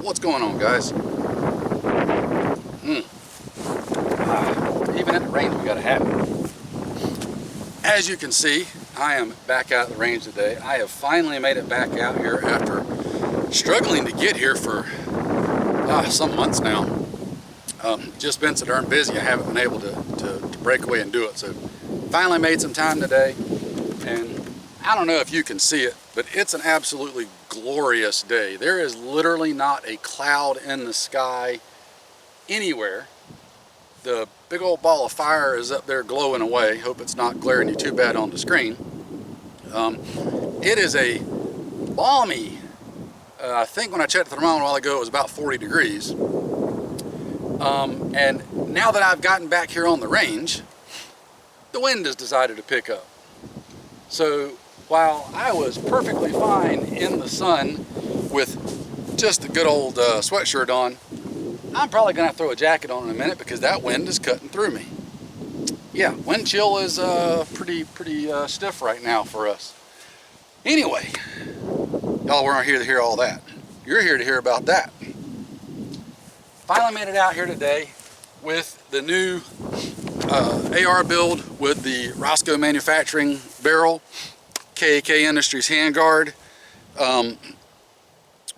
What's going on, guys? Even at the range, we gotta have it. As you can see, I am back out at the range today. I have finally made it back out here after struggling to get here for some months now. Just been so darn busy, I haven't been able to break away and do it. So finally made some time today, and I don't know if you can see it, but it's an absolutely glorious day. There is literally not a cloud in the sky anywhere. The big old ball of fire is up there glowing away. Hope it's not glaring you too bad on the screen. It is a balmy, I think when I checked the thermometer a while ago, it was about 40 degrees. And now that I've gotten back here on the range, the wind has decided to pick up. So while I was perfectly fine in the sun with just a good old sweatshirt on, I'm probably gonna have to throw a jacket on in a minute because that wind is cutting through me. Yeah, wind chill is pretty stiff right now for us. Anyway, y'all weren't here to hear all that. You're here to hear about that. Finally made it out here today with the new AR build with the Rosco manufacturing barrel, KAK Industries handguard.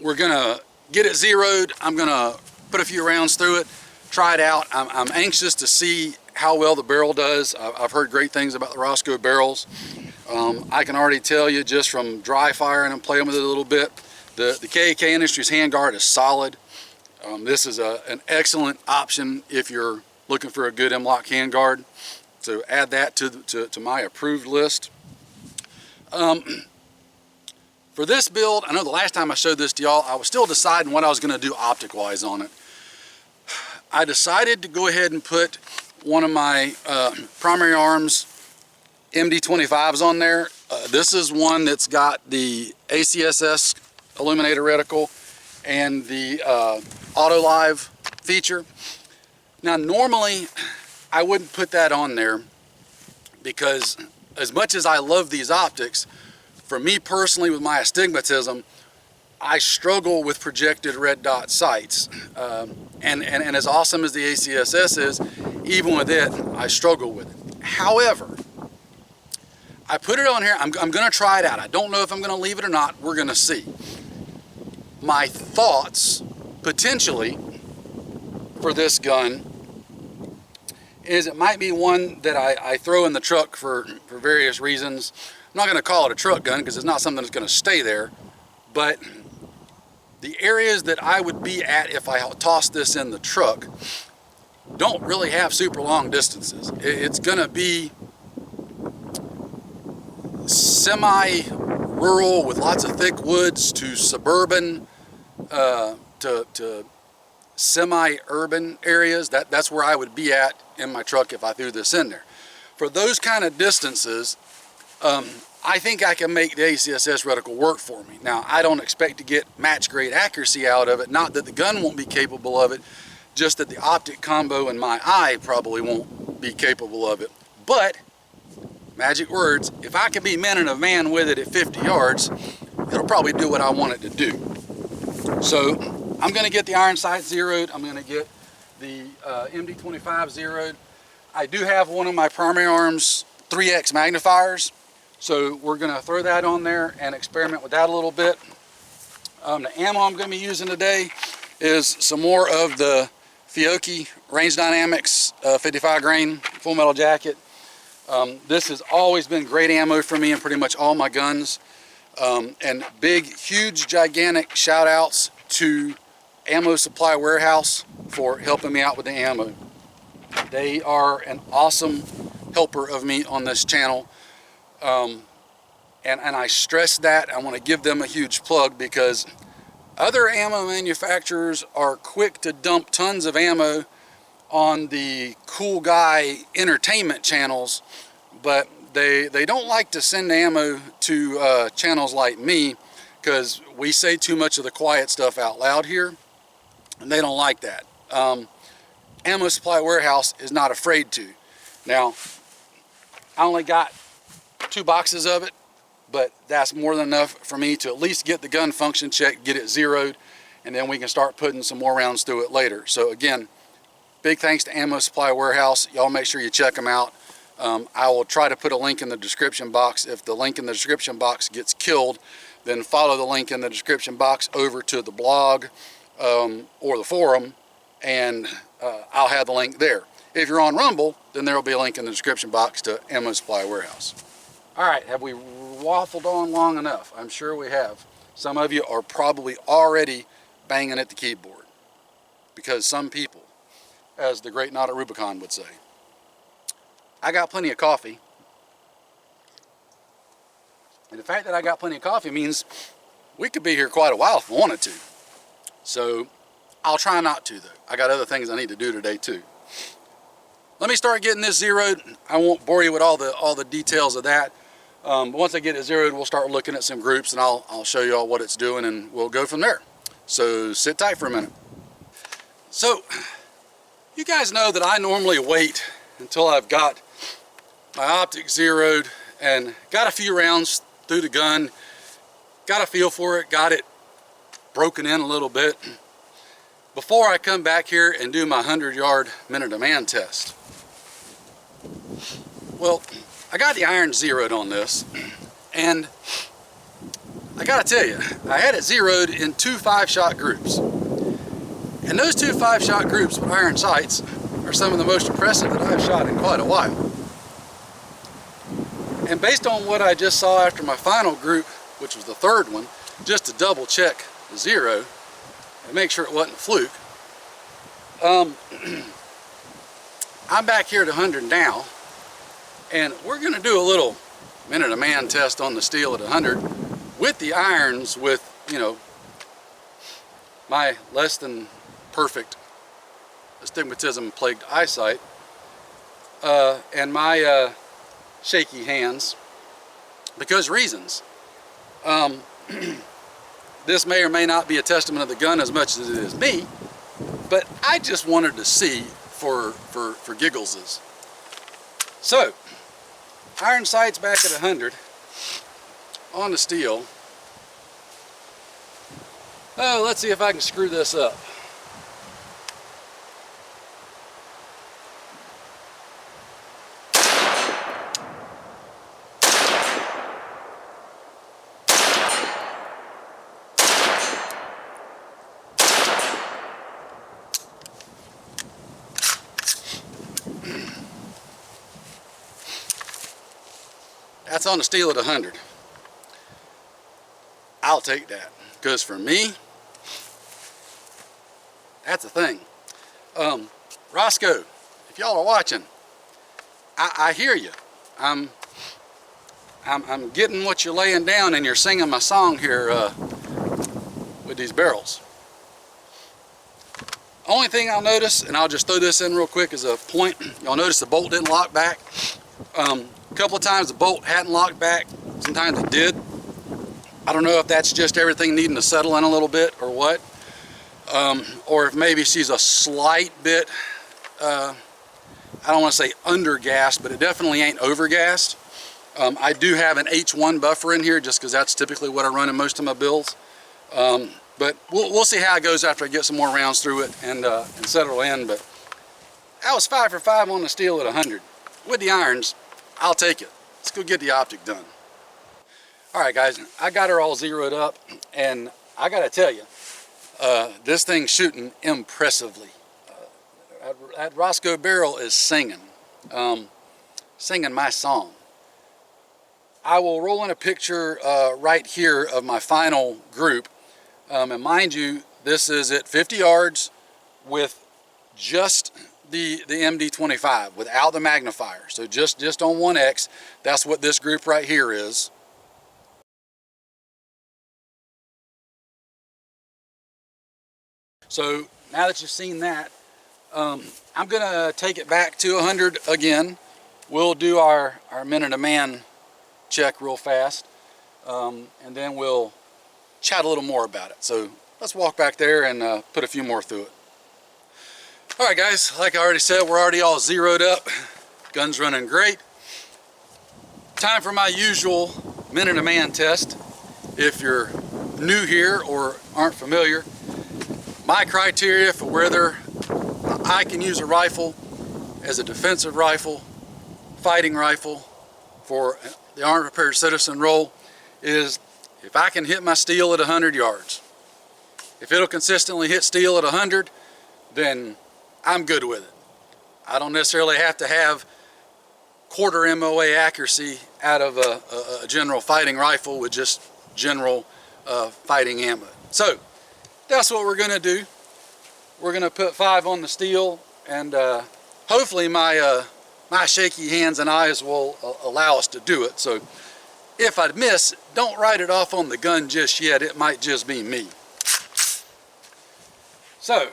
We're gonna get it zeroed. I'm gonna put a few rounds through it, try it out. I'm anxious to see how well the barrel does. I've heard great things about the Rosco barrels. I can already tell you just from dry firing and playing with it a little bit, the KAK Industries handguard is solid. This is an excellent option if you're looking for a good M-LOK handguard. So add that to my approved list. For this build, I know the last time I showed this to y'all, I was still deciding what I was going to do optic-wise on it. I decided to go ahead and put one of my primary arms MD25s on there. This is one that's got the ACSS illuminator reticle and the auto live feature. Now normally I wouldn't put that on there because as much as I love these optics, for me personally with my astigmatism, I struggle with projected red dot sights. And as awesome as the ACSS is, even with it, I struggle with it. However, I put it on here, I'm gonna try it out. I don't know if I'm gonna leave it or not, we're gonna see. My thoughts, potentially, for this gun, is it might be one that I throw in the truck for various reasons. I'm not going to call it a truck gun because it's not something that's going to stay there, but the areas that I would be at if I tossed this in the truck don't really have super long distances. It's going to be semi-rural with lots of thick woods to suburban to semi-urban areas. That's where I would be at in my truck if I threw this in there. For those kind of distances, I think I can make the ACSS reticle work for me. Now, I don't expect to get match grade accuracy out of it, not that the gun won't be capable of it, just that the optic combo in my eye probably won't be capable of it. But, magic words, if I can be man and a van with it at 50 yards, it'll probably do what I want it to do. So, I'm gonna get the iron sight zeroed, I'm gonna get the MD25 zeroed. I do have one of my primary arms 3X magnifiers, so we're gonna throw that on there and experiment with that a little bit. The ammo I'm gonna be using today is some more of the Fiocchi Range Dynamics 55 grain full metal jacket. This has always been great ammo for me in pretty much all my guns. And big, huge, gigantic shout outs to Ammo Supply Warehouse for helping me out with the ammo. They are an awesome helper of me on this channel. And I stress that. I want to give them a huge plug because other ammo manufacturers are quick to dump tons of ammo on the cool guy entertainment channels, but they don't like to send ammo to channels like me because we say too much of the quiet stuff out loud here, and they don't like that. Ammo Supply Warehouse is not afraid to. Now, I only got 2 boxes of it, but that's more than enough for me to at least get the gun function checked, get it zeroed, and then we can start putting some more rounds through it later. So again, big thanks to Ammo Supply Warehouse. Y'all make sure you check them out. I will try to put a link in the description box. If the link in the description box gets killed, then follow the link in the description box over to the blog or the forum, and I'll have the link there. If you're on Rumble, then there will be a link in the description box to Ammo Supply Warehouse. All right, have we waffled on long enough? I'm sure we have. Some of you are probably already banging at the keyboard, because some people, as the great Not at Rubicon would say, I got plenty of coffee. And the fact that I got plenty of coffee means we could be here quite a while if we wanted to. So I'll try not to, though. I got other things I need to do today too. Let me start getting this zeroed. I won't bore you with all the details of that. But once I get it zeroed, we'll start looking at some groups, and I'll show you all what it's doing, and we'll go from there. So sit tight for a minute. So you guys know that I normally wait until I've got my optic zeroed and got a few rounds through the gun, got a feel for it, got it broken in a little bit, before I come back here and do my 100-yard minute of man test. Well, I got the iron zeroed on this, and I gotta tell you, I had it zeroed in 2 5-shot groups. And those 2 5-shot groups with iron sights are some of the most impressive that I've shot in quite a while. And based on what I just saw after my final group, which was the 3rd one, just to double check the zero and make sure it wasn't a fluke, I'm back here at 100 now, and we're going to do a little minute of man test on the steel at 100 with the irons, with, you know, my less than perfect astigmatism plagued eyesight and my shaky hands, because reasons. This may or may not be a testament of the gun as much as it is me, but I just wanted to see for giggleses. So, iron sights back at 100 on the steel. Oh, let's see if I can screw this up. That's on the steel at 100. I'll take that, because for me, that's a thing. Rosco, if y'all are watching, I hear you. I'm getting what you're laying down, and you're singing my song here with these barrels. Only thing I'll notice, and I'll just throw this in real quick as a point, y'all notice the bolt didn't lock back. A couple of times the bolt hadn't locked back, sometimes it did. I don't know if that's just everything needing to settle in a little bit or what, or if maybe she's a slight bit, I don't want to say under-gassed, but it definitely ain't over-gassed. I do have an H1 buffer in here just because that's typically what I run in most of my builds. But we'll see how it goes after I get some more rounds through it and settle in. But I was 5 for 5 on the steel at 100. With the irons, I'll take it. Let's go get the optic done. All right, guys, I got her all zeroed up, and I gotta tell you, this thing's shooting impressively. That Rosco barrel is singing my song. I will roll in a picture right here of my final group, and mind you, this is at 50 yards with just the MD25 without the magnifier. So just on 1X, that's what this group right here is. So now that you've seen that, I'm gonna take it back to 100 again. We'll do our minute of man check real fast, and then we'll chat a little more about it. So let's walk back there and put a few more through it. All right, guys, like I already said, we're already all zeroed up. Gun's running great. Time for my usual minute of man test. If you're new here or aren't familiar, my criteria for whether I can use a rifle as a defensive rifle, fighting rifle for the armed prepared citizen role is if I can hit my steel at 100 yards. If it'll consistently hit steel at 100, then I'm good with it. I don't necessarily have to have quarter MOA accuracy out of a general fighting rifle with just general fighting ammo. So that's what we're going to do. We're going to put 5 on the steel, and hopefully my shaky hands and eyes will allow us to do it. So if I miss, don't write it off on the gun just yet. It might just be me. So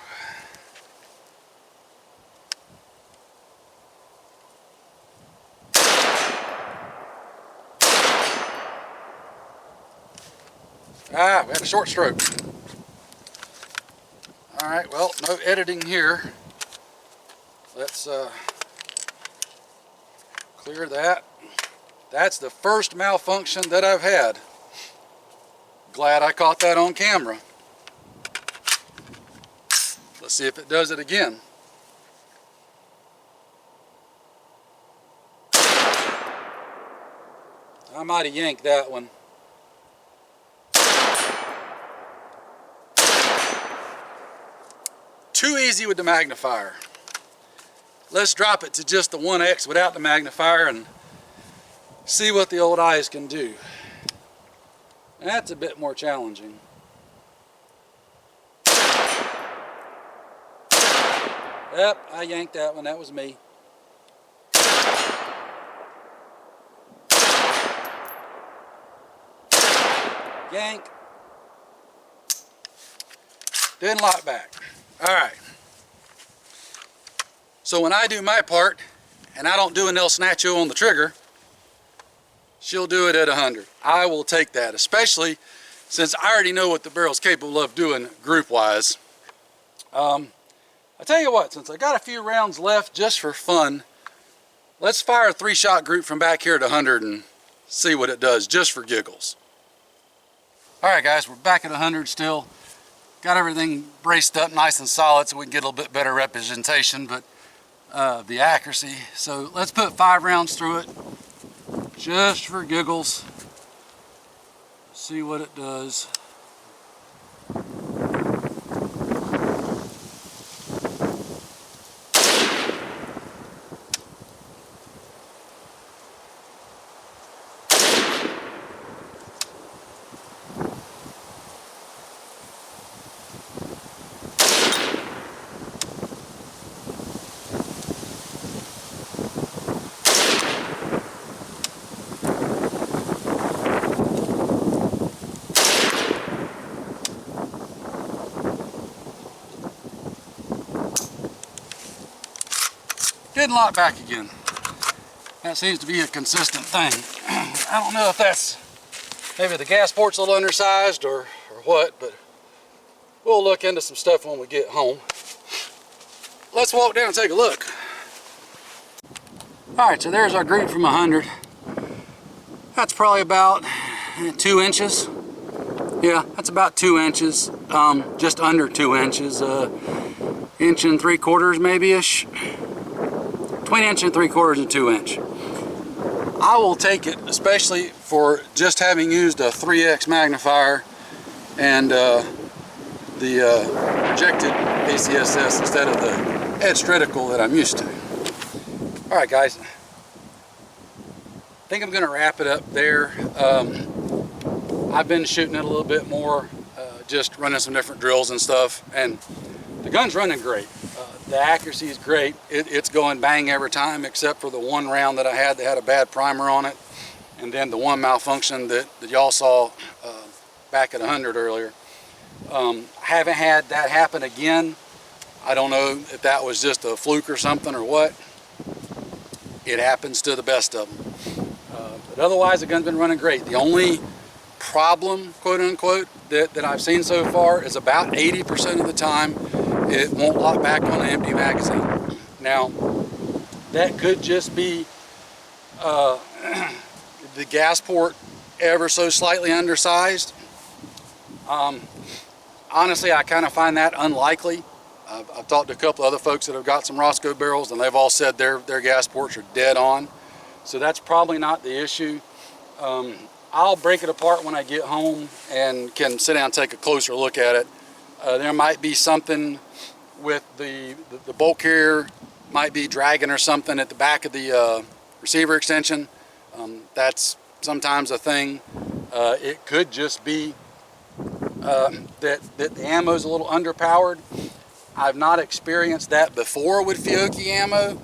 we had a short stroke. All right, well, no editing here. Let's clear that. That's the first malfunction that I've had. Glad I caught that on camera. Let's see if it does it again. I might have yanked that one. Too easy with the magnifier. Let's drop it to just the 1x without the magnifier and see what the old eyes can do. That's a bit more challenging. Yep, I yanked that one. That was me. Yank. Didn't lock back. Alright. So when I do my part, and I don't do an El Snatcho on the trigger, she'll do it at 100. I will take that, especially since I already know what the barrel's capable of doing group-wise. I tell you what, since I got a few rounds left just for fun, let's fire a 3-shot group from back here at 100 and see what it does, just for giggles. Alright guys, we're back at 100 still. Got everything braced up nice and solid so we can get a little bit better representation, but the accuracy. So let's put 5 rounds through it, just for giggles. See what it does. Didn't lock back again. That seems to be a consistent thing. I don't know if that's maybe the gas port's a little undersized or what, but we'll look into some stuff when we get home. Let's walk down and take a look. Alright, so there's our group from 100. That's probably about 2 inches. Yeah, that's about 2 inches. Just under 2 inches. 1 3/4 maybe-ish. Between 1 3/4 and 2 inch. I will take it, especially for just having used a 3x magnifier and the projected ACSS instead of the edge reticle that I'm used to. Alright guys, I think I'm going to wrap it up there. I've been shooting it a little bit more, just running some different drills and stuff, and the gun's running great. The accuracy is great. It's going bang every time, except for the one round that I had that had a bad primer on it, and then the one malfunction that y'all saw back at 100 earlier. Haven't had that happen again. I don't know if that was just a fluke or something or what. It happens to the best of them. But otherwise, the gun's been running great. The only problem, quote unquote, that I've seen so far is about 80% of the time it won't lock back on an empty magazine. Now, that could just be the gas port ever so slightly undersized. Honestly, I kind of find that unlikely. I've talked to a couple other folks that have got some Rosco barrels, and they've all said their gas ports are dead on. So that's probably not the issue. I'll break it apart when I get home and can sit down and take a closer look at it. There might be something with the bolt carrier, might be dragging or something at the back of the receiver extension. That's sometimes a thing. It could just be that the ammo is a little underpowered. I've not experienced that before with Fiocchi ammo,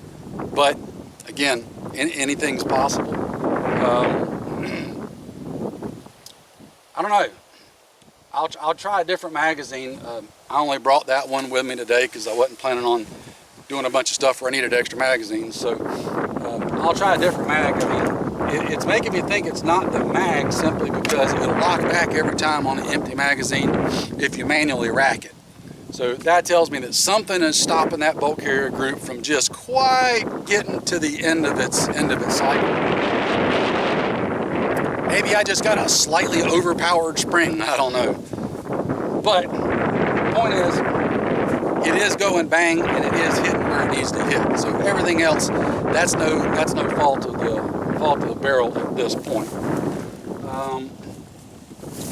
but again, anything's possible. I don't know. I'll try a different magazine. I only brought that one with me today because I wasn't planning on doing a bunch of stuff where I needed extra magazines. So I'll try a different mag. I mean, it's making me think it's not the mag simply because it'll lock back every time on an empty magazine if you manually rack it. So that tells me that something is stopping that bolt carrier group from just quite getting to the end of its cycle. Maybe I just got a slightly overpowered spring, I don't know. But the point is, it is going bang and it is hitting where it needs to hit. So everything else, that's no fault of the barrel at this point.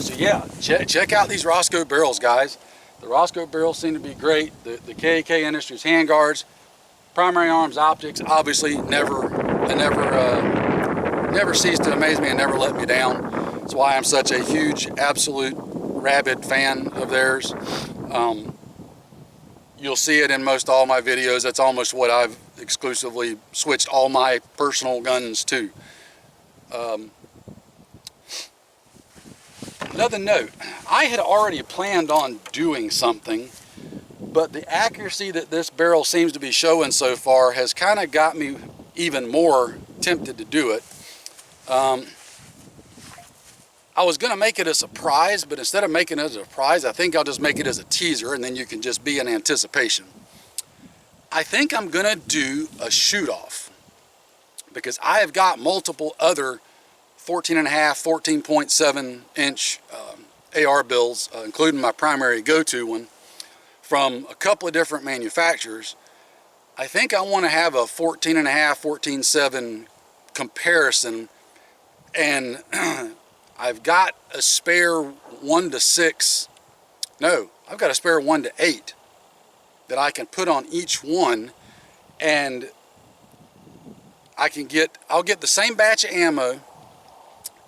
So yeah, check out these Rosco barrels, guys. The Rosco barrels seem to be great. The KAK Industries handguards, primary arms optics, obviously never ceased to amaze me and never let me down. That's why I'm such a huge, absolute, rabid fan of theirs. You'll see it in most all my videos. That's almost what I've exclusively switched all my personal guns to. Another note, I had already planned on doing something, but the accuracy that this barrel seems to be showing so far has kind of got me even more tempted to do it. I was going to make it a surprise, but instead of making it a surprise, I think I'll just make it as a teaser, and then you can just be in anticipation. I think I'm going to do a shoot-off, because I have got multiple other 14.5, 14.7 inch AR bills, including my primary go-to one, from a couple of different manufacturers. I think I want to have a 14.5, 14.7 comparison, and I've got a spare 1:6, no, I've got a spare 1:8 that I can put on each one, and I'll get the same batch of ammo,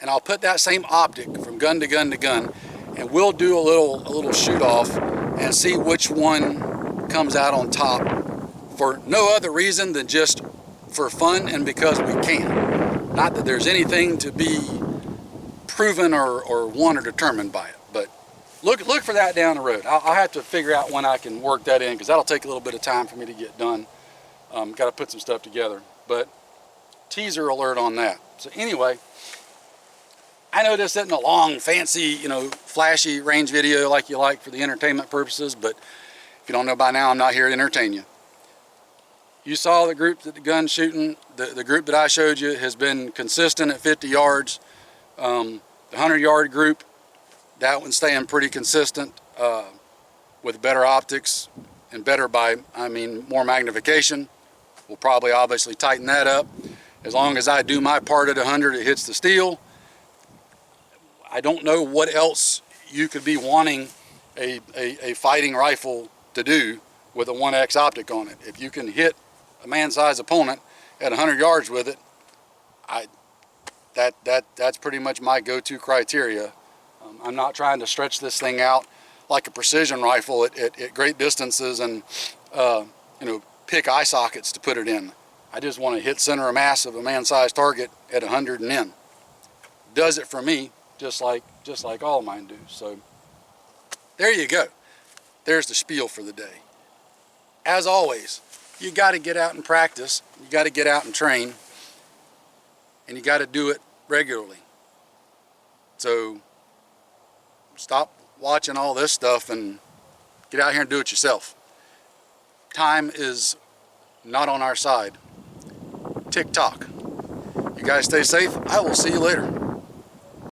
and I'll put that same optic from gun to gun to gun, and we'll do a little shoot off and see which one comes out on top, for no other reason than just for fun and because we can. Not that there's anything to be proven or won or determined by it, but look for that down the road. I'll have to figure out when I can work that in, because that'll take a little bit of time for me to get done. Got to put some stuff together, but teaser alert on that. So anyway, I know this isn't a long, fancy, flashy range video like you like for the entertainment purposes, but if you don't know by now, I'm not here to entertain you. You saw the group that the gun shooting. The group that I showed you has been consistent at 50 yards. The 100-yard group, that one's staying pretty consistent with better optics, and better by, I mean, more magnification. We'll probably obviously tighten that up. As long as I do my part at 100, it hits the steel. I don't know what else you could be wanting a fighting rifle to do with a 1X optic on it. If you can hit a man-sized opponent at 100 yards with it, that's pretty much my go-to criteria. I'm not trying to stretch this thing out like a precision rifle at great distances and pick eye sockets to put it in. I just want to hit center of mass of a man-sized target at 100 and in. Does it for me, just like all of mine do. So there you go. There's the spiel for the day. As always, you got to get out and practice. You got to get out and train, and you got to do it regularly. So stop watching all this stuff and get out here and do it yourself. Time is not on our side. Tick tock. You guys stay safe. I will see you later.